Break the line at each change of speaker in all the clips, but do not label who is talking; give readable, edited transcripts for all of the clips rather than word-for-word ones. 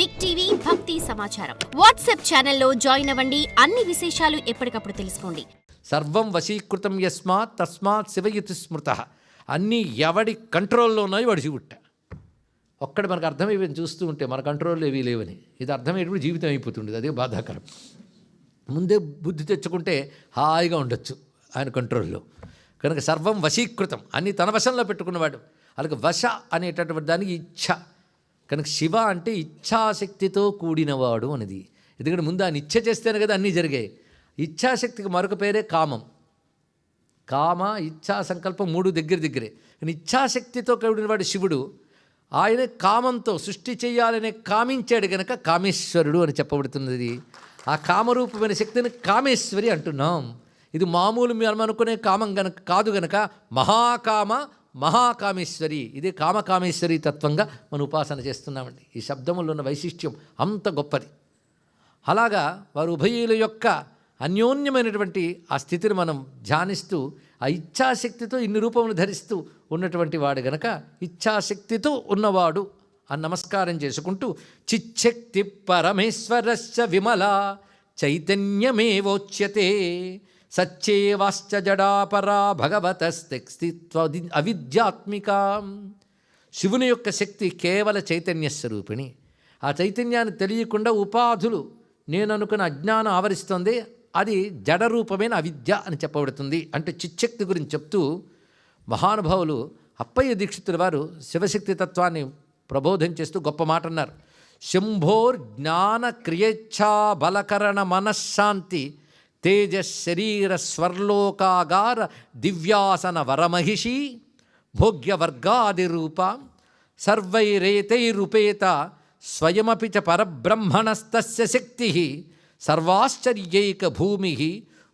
Big TV భక్తి సమాచారం WhatsApp ఛానల్లో జాయిన్ అవ్వండి. అన్ని విశేషాలు ఎప్పటికప్పుడు తెలుసుకోండి.
సర్వం వశీకృతం యస్మాత్ తస్మాత్ శివయుతి స్మృత. అన్నీ ఎవడి కంట్రోల్లో ఉన్నాయో వాడు శివుట్ట. ఒక్కటి మనకు అర్థమైపోయింది చూస్తూ ఉంటే, మన కంట్రోల్లో ఏవీ లేవని. ఇది అర్థమయ్యేటప్పుడు జీవితం అయిపోతుండేది. అదే బాధాకరం. ముందే బుద్ధి తెచ్చుకుంటే హాయిగా ఉండొచ్చు ఆయన కంట్రోల్లో. కనుక సర్వం వశీకృతం, అన్నీ తన వశంలో పెట్టుకున్నవాడు. అలాగే వశ అనేటటువంటి దానికి ఇచ్ఛ. కనుక శివ అంటే ఇచ్ఛాశక్తితో కూడినవాడు అనేది. ఎందుకంటే ముందు ఆయన ఇచ్ఛ చేస్తేనే కదా అన్నీ జరిగాయి. ఇచ్ఛాశక్తికి మరొక పేరే కామం. కామ ఇచ్ఛా సంకల్పం మూడు దగ్గరే. కానీ ఇచ్ఛాశక్తితో కూడినవాడు శివుడు. ఆయన కామంతో సృష్టి చేయాలనే కామించాడు గనక కామేశ్వరుడు అని చెప్పబడుతున్నది. ఆ కామరూపమైన శక్తిని కామేశ్వరి అంటున్నాం. ఇది మామూలు మనం అనుకునే కామం గనక కాదు గనక మహాకామ మహాకామేశ్వరి. ఇదే కామకామేశ్వరి తత్వంగా మనం ఉపాసన చేస్తున్నామండి. ఈ శబ్దములో ఉన్న వైశిష్ట్యం అంత గొప్పది. అలాగా వారు ఉభయుల యొక్క అన్యోన్యమైనటువంటి ఆ స్థితిని మనం ధ్యానిస్తూ ఆ ఇచ్ఛాశక్తితో ఇన్ని రూపములు ధరిస్తూ ఉన్నటువంటి వాడు గనక ఇచ్ఛాశక్తితో ఉన్నవాడు అని నమస్కారం చేసుకుంటూ చిచ్చక్తి పరమేశ్వరస్య విమల చైతన్యమేవోచ్యతే సచ్చేవాశ్చ జడాపరా భగవతస్తిత్వ అవిద్యాత్మిక. శివుని యొక్క శక్తి కేవల చైతన్య స్వరూపిణి. ఆ చైతన్యాన్ని తెలియకుండా ఉపాధులు నేను అనుకున్న అజ్ఞానం ఆవరిస్తుంది. అది జడరూపమైన అవిద్య అని చెప్పబడుతుంది. అంటే చిచ్చక్తి గురించి చెప్తూ మహానుభావులు అప్పయ్య దీక్షితుల వారు శివశక్తి తత్వాన్ని ప్రబోధం చేస్తూ గొప్ప మాట అన్నారు. శంభోర్ జ్ఞాన క్రియేచ్ఛా బలకరణ మనశ్శాంతి తేజశరీర స్వర్లోకాగార దివ్యాసన వరమహిషి భోగ్యవర్గాదిరూప సర్వైరేతైరుపేత స్వయమపి చ పరబ్రహ్మణస్తస్య శక్తి సర్వాశ్చర్యైక భూమి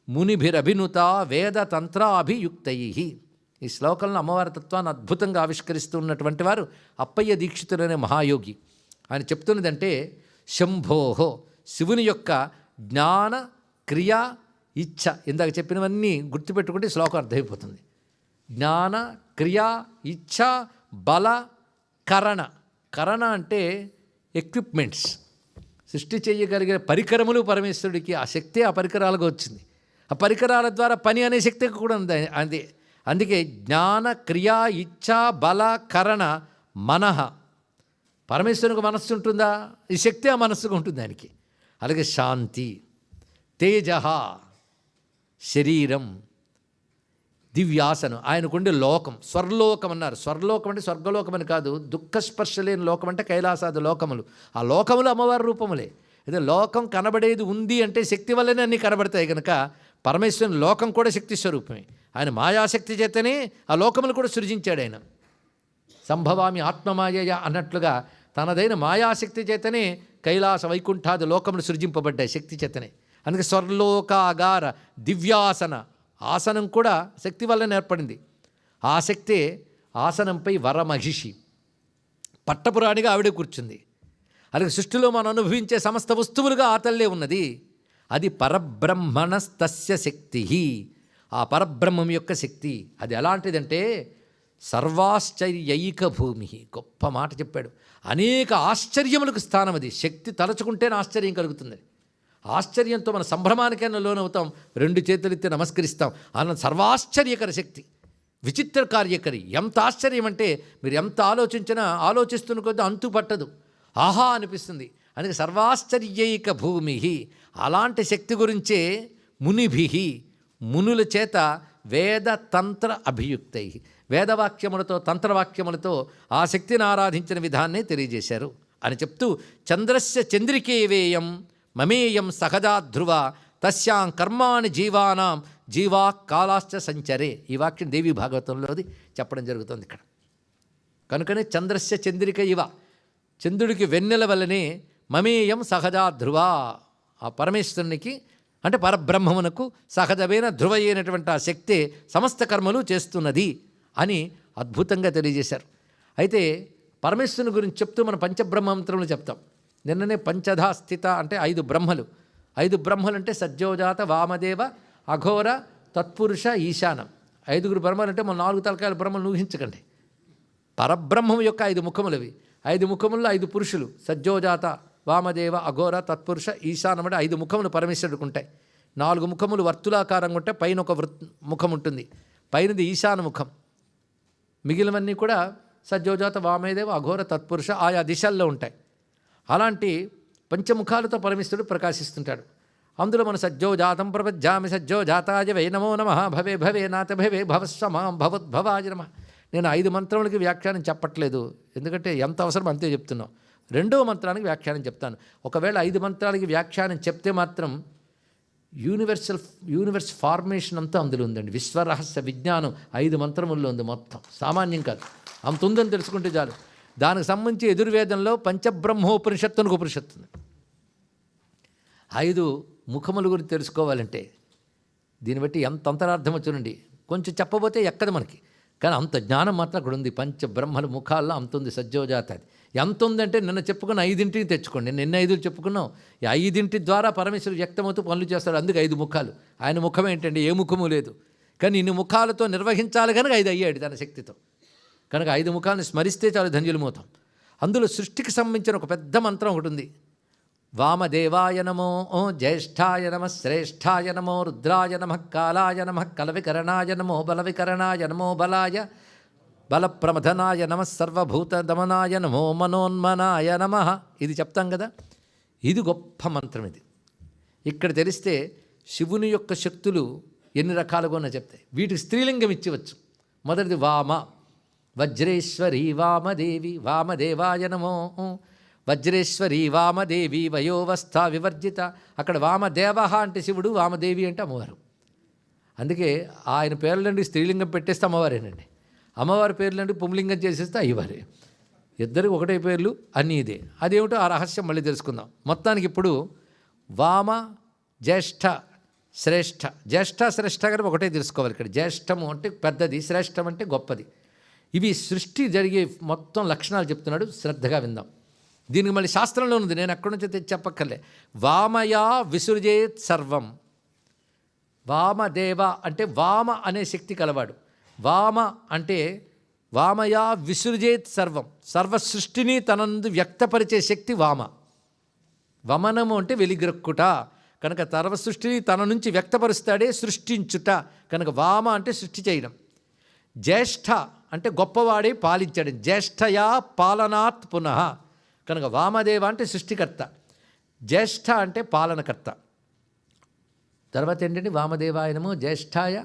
మునిభిరభినుత వేదతంత్రాభియుక్తై. ఈ శ్లోకంలో అమ్మవారి తత్వాన్ని అద్భుతంగా ఆవిష్కరిస్తున్నటువంటి వారు అప్పయ్య దీక్షితులనే మహాయోగి. ఆయన చెప్తున్నదంటే శంభోహో శివుని యొక్క జ్ఞాన క్రియ ఇచ్ఛ. ఇందాక చెప్పినవన్నీ గుర్తుపెట్టుకుంటే శ్లోకం అర్థమైపోతుంది. జ్ఞాన క్రియ ఇచ్ఛ బల కరణ. కరణ అంటే ఎక్విప్మెంట్స్, సృష్టి చేయగలిగిన పరికరములు పరమేశ్వరుడికి. ఆ శక్తి ఆ పరికరాలుగా వచ్చింది. ఆ పరికరాల ద్వారా పని అనే శక్తి కూడా ఉంది. అది అందుకే జ్ఞాన క్రియా ఇచ్ఛా బల కరణ మనః. పరమేశ్వరునికి మనస్సు ఉంటుందా? ఈ శక్తి ఆ మనస్సుగా ఉంటుంది ఆయనకి. అలాగే శాంతి, తేజ, శరీరం, దివ్యాసనం. ఆయనకుండే లోకం స్వర్లోకం అన్నారు. స్వర్లోకం అంటే స్వర్గలోకం అని కాదు. దుఃఖస్పర్శ లేని లోకం అంటే కైలాసాది లోకములు. ఆ లోకములు అమ్మవారి రూపములే. అదే లోకం కనబడేది ఉంది అంటే శక్తి వల్లనే అన్నీ కనబడతాయి కనుక పరమేశ్వరుని లోకం కూడా శక్తి స్వరూపమే. ఆయన మాయాశక్తి చేతనే ఆ లోకములు కూడా సృజించాడు. ఆయన సంభవామి ఆత్మమాయయ అన్నట్లుగా తనదైన మాయాశక్తి చేతనే కైలాస వైకుంఠాది లోకములు సృజింపబడ్డాయి శక్తి చేతనే. అందుకే స్వర్లోకాగార దివ్యాసన. ఆసనం కూడా శక్తి వల్లనే ఏర్పడింది. ఆ శక్తే ఆసనంపై వరమహిషి పట్టపురాణిగా ఆవిడే కూర్చుంది. అలాగే సృష్టిలో మనం అనుభవించే సమస్త వస్తువులుగా ఆ తల్లే ఉన్నది. అది పరబ్రహ్మణస్తస్య శక్తి. ఆ పరబ్రహ్మం యొక్క శక్తి అది ఎలాంటిదంటే సర్వాశ్చర్యైక భూమి. గొప్ప మాట చెప్పాడు. అనేక ఆశ్చర్యములకు స్థానం అది. శక్తి తలచుకుంటేనే ఆశ్చర్యం కలుగుతుంది. ఆశ్చర్యంతో మన సంభ్రమానికైనా లోనవుతాం, రెండు చేతులెత్తి నమస్కరిస్తాం. అన్న సర్వాశ్చర్యకర శక్తి, విచిత్ర కార్యకరి. ఎంత ఆశ్చర్యం అంటే మీరు ఎంత ఆలోచించినా ఆలోచిస్తున్న కొద్దీ అంతు పట్టదు, ఆహా అనిపిస్తుంది. అందుకే సర్వాశ్చర్యైక భూమి. అలాంటి శక్తి గురించే మునిభి మునుల చేత వేద తంత్ర అభియుక్తై వేదవాక్యములతో తంత్రవాక్యములతో ఆ శక్తిని ఆరాధించిన విధాన్నే తెలియజేశారు అని చెప్తూ చంద్రస్య చంద్రికేవేయం మమేయం సహజా ధ్రువ తస్యాం కర్మాణి జీవానాం జీవా కాలాశ్చ సంచరే. ఈ వాక్యం దేవీ భాగవతంలోది చెప్పడం జరుగుతుంది ఇక్కడ. కనుకనే చంద్రస్య చంద్రిక ఇవ, చంద్రుడికి వెన్నెల వల్లనే మమేయం సహజా ధ్రువ. ఆ పరమేశ్వరునికి అంటే పరబ్రహ్మమునకు సహజమైన ధ్రువ అయినటువంటి ఆ శక్తే సమస్త కర్మలు చేస్తున్నది అని అద్భుతంగా తెలియజేశారు. అయితే పరమేశ్వరుని గురించి చెప్తూ మనం పంచబ్రహ్మమంత్రములు చెప్తాం. నిన్ననే పంచధా స్థిత అంటే 5 బ్రహ్మలు. 5 బ్రహ్మలు అంటే సజ్జోజాత వామదేవ అఘోర తత్పురుష ఈశానం. 5 బ్రహ్మలు అంటే మన 4 తలకాయల బ్రహ్మలు ఊహించకండి. పరబ్రహ్మం యొక్క 5 ముఖములు అవి. 5 ముఖముల్లో 5 పురుషులు సజ్జోజాత వామదేవ అఘోర తత్పురుష ఈశానం అంటే 5 ముఖములు పరమేశ్వరుడికి ఉంటాయి. 4 ముఖములు వర్తులాకారంగా ఉంటాయి, పైన ఒక ముఖం ఉంటుంది, పైనది ఈశాన ముఖం. మిగిలినవన్నీ కూడా సజ్జోజాత వామదేవ అఘోర తత్పురుష ఆయా దిశల్లో ఉంటాయి. అలాంటి పంచముఖాలతో పరమేశ్వరుడు ప్రకాశిస్తుంటాడు. అందులో మన సజ్జోజాతం ప్రపజ్జామి సజ్జోజాతాయ వై నమో నమః భవే భవే నాథ భవే భవస్వమాం భవద్భవాయ నమః. నేను 5 మంత్రములకి వ్యాఖ్యానం చెప్పట్లేదు, ఎందుకంటే ఎంత అవసరం అంతే చెప్తున్నాం. 2వ మంత్రానికి వ్యాఖ్యానం చెప్తాను. ఒకవేళ 5 మంత్రాలకి వ్యాఖ్యానం చెప్తే మాత్రం యూనివర్స్ ఫార్మేషన్ అంతా అందులో ఉందండి. విశ్వరహస్య విజ్ఞానం 5 మంత్రముల్లో ఉంది మొత్తం, సామాన్యం కాదు. అంత ఉందని తెలుసుకుంటే చాలు. దానికి సంబంధించి ఎదుర్వేదంలో పంచబ్రహ్మోపనిషత్తు అని ఉపనిషత్తు ఉంది. 5 ముఖముల గురించి తెలుసుకోవాలంటే దీన్ని బట్టి ఎంత అంతరార్థమో చూడండి. కొంచెం చెప్పబోతే ఎక్కదు మనకి, కానీ అంత జ్ఞానం మాత్రం అక్కడ ఉంది. పంచబ్రహ్మల ముఖాల్లో అంత ఉంది సజ్జోజాత. అది ఎంత ఉందంటే నిన్న చెప్పుకున్న 5ంటిని తెచ్చుకోండి. నిన్న 5 చెప్పుకున్నాం. ఈ 5 ద్వారా పరమేశ్వరుడు వ్యక్తమవుతూ పనులు చేస్తాడు. అందుకు 5 ముఖాలు. ఆయన ముఖం ఏంటండి? ఏ ముఖము లేదు, కానీ ఇన్ని ముఖాలతో నిర్వహించాలి కనుక 5 అయ్యాడు తన శక్తితో. కనుక 5 ముఖాలను స్మరిస్తే చాలా ధన్యులమవుతాం. అందులో సృష్టికి సంబంధించిన ఒక పెద్ద మంత్రం ఒకటి ఉంది. వామదేవాయ నమో జ్యేష్ఠాయ నమ శ్రేష్ఠాయ నమో రుద్రాయ నమ కాలాయ నమ కలవికరణాయ నమో బలవికరణాయ నమో బలాయ బలప్రమథనాయ నమ సర్వభూత దమనాయ నమో మనోన్మనాయ నమ. ఇది చెప్తాం కదా, ఇది గొప్ప మంత్రం. ఇది ఇక్కడ తెలిస్తే శివుని యొక్క శక్తులు ఎన్ని రకాలుగా చెప్తాయి. వీటికి స్త్రీలింగం ఇచ్చివచ్చు. మొదటిది వామ, వజ్రేశ్వరి వామదేవి వామదేవాయ నమో. వజ్రేశ్వరి వామదేవి వయోవస్థ వివర్జిత. అక్కడ వామదేవ అంటే శివుడు, వామదేవి అంటే అమ్మవారు. అందుకే ఆయన పేర్లండి స్త్రీలింగం పెట్టేస్తే అమ్మవారేనండి, అమ్మవారి పేర్లండి పుంలింగం చేసేస్తే అయ్యవారే. ఇద్దరికి ఒకటే పేర్లు, అన్నీ ఇదే. అదేమిటో ఆ రహస్యం మళ్ళీ తెలుసుకుందాం. మొత్తానికి ఇప్పుడు వామ జ్యేష్ఠ శ్రేష్ఠ, జ్యేష్ఠ శ్రేష్ఠ గారు ఒకటే తెలుసుకోవాలి. ఇక్కడ జ్యేష్ఠము అంటే పెద్దది, శ్రేష్టం అంటే గొప్పది. ఇవి సృష్టి జరిగే మొత్తం లక్షణాలు చెప్తున్నాడు, శ్రద్ధగా విందాం. దీనికి మళ్ళీ శాస్త్రంలో ఉంది, నేను ఎక్కడి నుంచో తెచ్చి చెప్పక్కర్లే. వామయా విసృజేత్ సర్వం. వామదేవ అంటే వామ అనే శక్తి కలవాడు. వామ అంటే వామయా విసృజేత్ సర్వం, సర్వ సృష్టిని తనందు వ్యక్తపరిచే శక్తి వామ. వమనము అంటే వెలిగ్రక్కుట, కనుక సర్వ సృష్టిని తన నుంచి వ్యక్తపరుస్తాడే సృష్టించుట. కనుక వామ అంటే సృష్టి చేయడం. జ్యేష్ఠ అంటే గొప్పవాడే పాలించడం. జ్యేష్ఠయా పాలనాత్ పునః. కనుక వామదేవ అంటే సృష్టికర్త, జ్యేష్ఠ అంటే పాలనకర్త. తర్వాత ఏంటంటే వామదేవాయనము జ్యేష్ఠాయ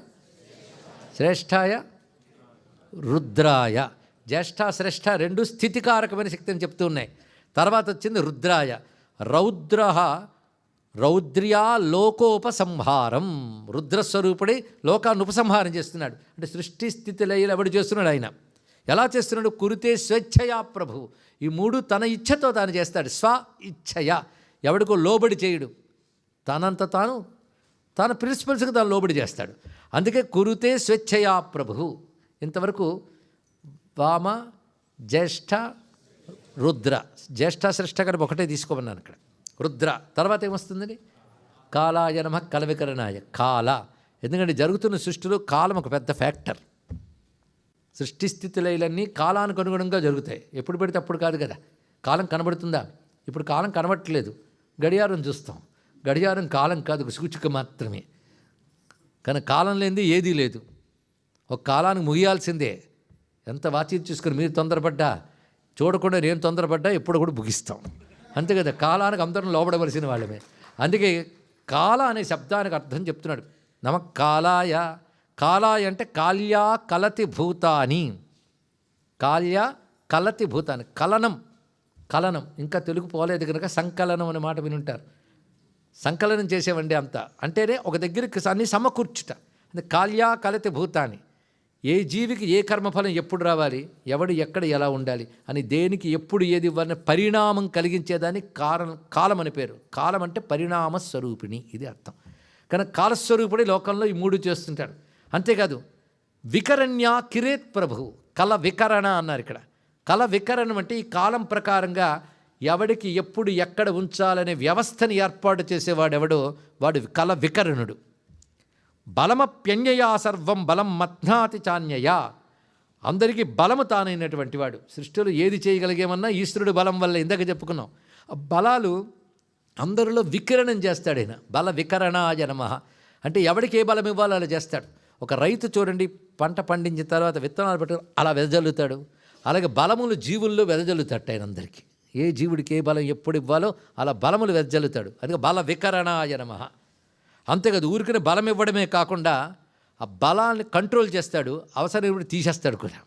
శ్రేష్ఠాయ రుద్రాయ. జ్యేష్ఠ శ్రేష్ఠ 2 స్థితికారకమైన శక్తి అని చెప్తూ ఉన్నాయి. తర్వాత వచ్చింది రుద్రాయ. రౌద్ర్యా లోకోపసంహారం. రుద్రస్వరూపుడి లోకాన్ని ఉపసంహారం చేస్తున్నాడు. అంటే సృష్టి స్థితి లయలు ఎవడు చేస్తున్నాడు? ఆయన. ఎలా చేస్తున్నాడు? కురితే స్వేచ్ఛయా ప్రభు. ఈ 3 తన ఇచ్ఛతో తాను చేస్తాడు. స్వ ఇచ్ఛయ, ఎవడికో లోబడి చేయడు, తనంత తాను తన ప్రిన్సిపల్స్కి తాను లోబడి చేస్తాడు. అందుకే కురుతే స్వేచ్ఛయా ప్రభు. ఇంతవరకు వామ జ్యేష్ఠ రుద్ర, జ్యేష్ఠ శ్రేష్ఠ గారు ఒకటే తీసుకోమన్నాను ఇక్కడ. రుద్ర తర్వాత ఏమొస్తుందండి? కాలాయ నమః కలవికరణాయ. కాల, ఎందుకంటే జరుగుతున్న సృష్టిలో కాలం ఒక పెద్ద ఫ్యాక్టర్. సృష్టి స్థితి లయలన్నీ కాలానికి అనుగుణంగా జరుగుతాయి. ఎప్పుడు పెడితే అప్పుడు కాదు కదా. కాలం కనబడుతుందా? ఇప్పుడు కాలం కనబడట్లేదు, గడియారం చూస్తాం. గడియారం కాలం కాదు, ఒక సూచిక మాత్రమే. కానీ కాలం లేనిది ఏదీ లేదు. ఒక కాలానికి ముగియాల్సిందే. ఎంత వాచి చూసుకొని మీరు తొందరపడ్డా, చూడకుండా నేను తొందరపడ్డా ఎప్పుడు కూడా ముగిస్తాం, అంతే కదా. కాలానికి అందరం లోబడవలసిన వాళ్ళమే. అందుకే కాల అనే శబ్దానికి అర్థం చెప్తున్నాడు. కాలాయ. కాలాయ అంటే కాల్యా కలతి భూతాని. కాల్యా కలతి భూతాని, కలనం. కలనం ఇంకా తెలుగు పోలేదు కనుక సంకలనం అనే మాట వినుంటారు. సంకలనం చేసేవండి అంతా అంటేనే ఒక దగ్గరికి అన్ని సమకూర్చుట. అంటే కాల్యా కలతి భూతాని. ఏ జీవికి ఏ కర్మఫలం ఎప్పుడు రావాలి, ఎవడు ఎక్కడ ఎలా ఉండాలి అని, దేనికి ఎప్పుడు ఏది ఇవ్వాలని పరిణామం కలిగించేదాన్ని కాలం అని పేరు. కాలం అంటే పరిణామ స్వరూపిణి, ఇది అర్థం. కనుక కాలస్వరూపుడి లోకంలో ఈ 3 చేస్తుంటాడు. అంతేకాదు వికరణ్యా కిరేత్ ప్రభు. కల వికరణ అన్నారు ఇక్కడ. కల వికరణం అంటే ఈ కాలం ప్రకారంగా ఎవడికి ఎప్పుడు ఎక్కడ ఉంచాలనే వ్యవస్థని ఏర్పాటు చేసేవాడు ఎవడో వాడు కల వికరణుడు. బలమప్యన్యయా సర్వం బలం మథ్నాతి చాన్యయా. అందరికీ బలము తానైనటువంటి వాడు. సృష్టిలో ఏది చేయగలిగేమన్నా ఈశ్వరుడు బలం వల్ల ఇందాక చెప్పుకున్నాం. బలాలు అందరిలో వికిరణం చేస్తాడు ఆయన. బల వికరణాయ నమః అంటే ఎవడికి ఏ బలం ఇవ్వాలో అలా చేస్తాడు. ఒక రైతు చూడండి, పంట పండించిన తర్వాత విత్తనాలు పెట్టుకుని అలా వెదజల్లుతాడు. అలాగే బలములు జీవుల్లో వెదజల్లుతాడు ఆయన అందరికీ. ఏ జీవుడికి ఏ బలం ఎప్పుడు ఇవ్వాలో అలా బలములు వెదజల్లుతాడు. అందుకే బల వికరణాయ నమః. అంతేకాదు ఊరికనే బలం ఇవ్వడమే కాకుండా ఆ బలాన్ని కంట్రోల్ చేస్తాడు, అవసరం తీసేస్తాడు కూడా.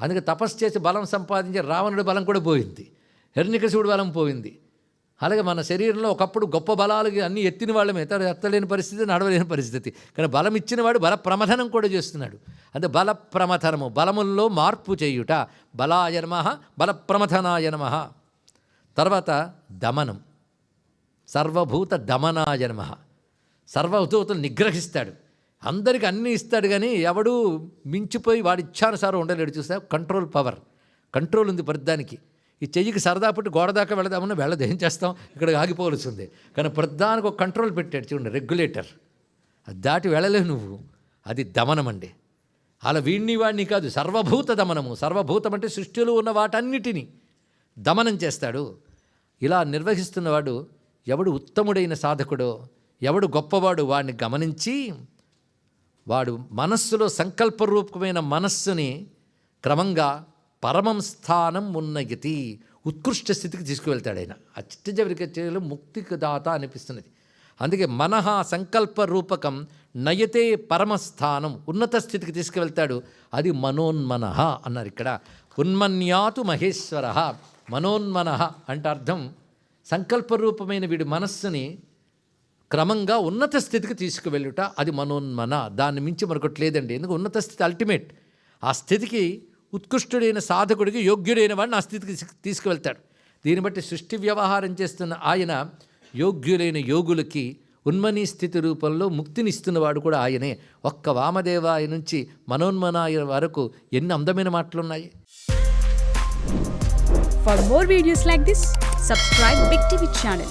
అందుకే తపస్సు చేసి బలం సంపాదించే రావణుడి బలం కూడా పోయింది, హిరణ్యకశిపుడి బలం పోయింది. అలాగే మన శరీరంలో ఒకప్పుడు గొప్ప బలాలు అన్నీ ఎత్తిన వాళ్ళమే, ఎత్తలేని పరిస్థితి, నడవలేని పరిస్థితి. కానీ బలం ఇచ్చినవాడు బల ప్రమథనం కూడా చేస్తున్నాడు. అంటే బల ప్రమథనము, బలముల్లో మార్పు చేయుట. బలాయ నమః, బల ప్రమథనాయ నమః. తర్వాత దమనం, సర్వభూత దమనాయ నమః. సర్వభూతులు నిగ్రహిస్తాడు, అందరికీ అన్నీ ఇస్తాడు. కానీ ఎవడూ మించిపోయి వాడి ఇచ్చానుసారం ఉండలేడు. చూస్తా కంట్రోల్ పవర్, కంట్రోల్ ఉంది ప్రతిదానికి. ఈ చెయ్యికి సరదా పుట్టి గోడ దాకా వెళదామని వెళ్ళదు, ఏం చేస్తాం, ఇక్కడ ఆగిపోవలసిందే. కానీ ప్రతిదానికి ఒక కంట్రోల్ పెట్టాడు చూడండి, రెగ్యులేటర్. అది దాటి వెళ్ళలేవు నువ్వు, అది దమనం అండి. అలా వీడిని వాడిని కాదు, సర్వభూత దమనము. సర్వభూతం అంటే సృష్టిలో ఉన్న వాటన్నిటినీ దమనం చేస్తాడు. ఇలా నిర్వహిస్తున్నవాడు ఎవడు ఉత్తముడైన సాధకుడో, ఎవడు గొప్పవాడు వాడిని గమనించి వాడు మనస్సులో సంకల్పరూపమైన మనస్సుని క్రమంగా పరమం స్థానం ఉన్నయతి, ఉత్కృష్ట స్థితికి తీసుకువెళ్తాడు ఆయన. ఆ చిట్ట చివరికి వచ్చేలో ముక్తికి దాత అనిపిస్తున్నది. అందుకే మనః సంకల్ప రూపకం నయతే పరమస్థానం, ఉన్నత స్థితికి తీసుకువెళ్తాడు. అది మనోన్మనః అన్నారు ఇక్కడ. ఉన్మన్యాతు మహేశ్వర. మనోన్మనః అంటే అర్థం సంకల్పరూపమైన వీడి మనస్సుని క్రమంగా ఉన్నత స్థితికి తీసుకువెళ్ళుట, అది మనోన్మన. దాన్ని మించి మరొకటి లేదండి. ఎందుకు ఉన్నత స్థితి అల్టిమేట్. ఆ స్థితికి ఉత్కృష్టుడైన సాధకుడికి యోగ్యుడైన వాడిని ఆ స్థితికి తీసుకువెళ్తాడు. దీన్ని బట్టి సృష్టి వ్యవహారం చేస్తున్న ఆయన యోగ్యులైన యోగులకి ఉన్మనీ స్థితి రూపంలో ముక్తినిస్తున్నవాడు కూడా ఆయనే. ఒక్క వామదేవాయ నుంచి మనోన్మనాయ వరకు ఎన్ని అందమైన మాటలున్నాయి.
For more videos like this, subscribe Big TV channel.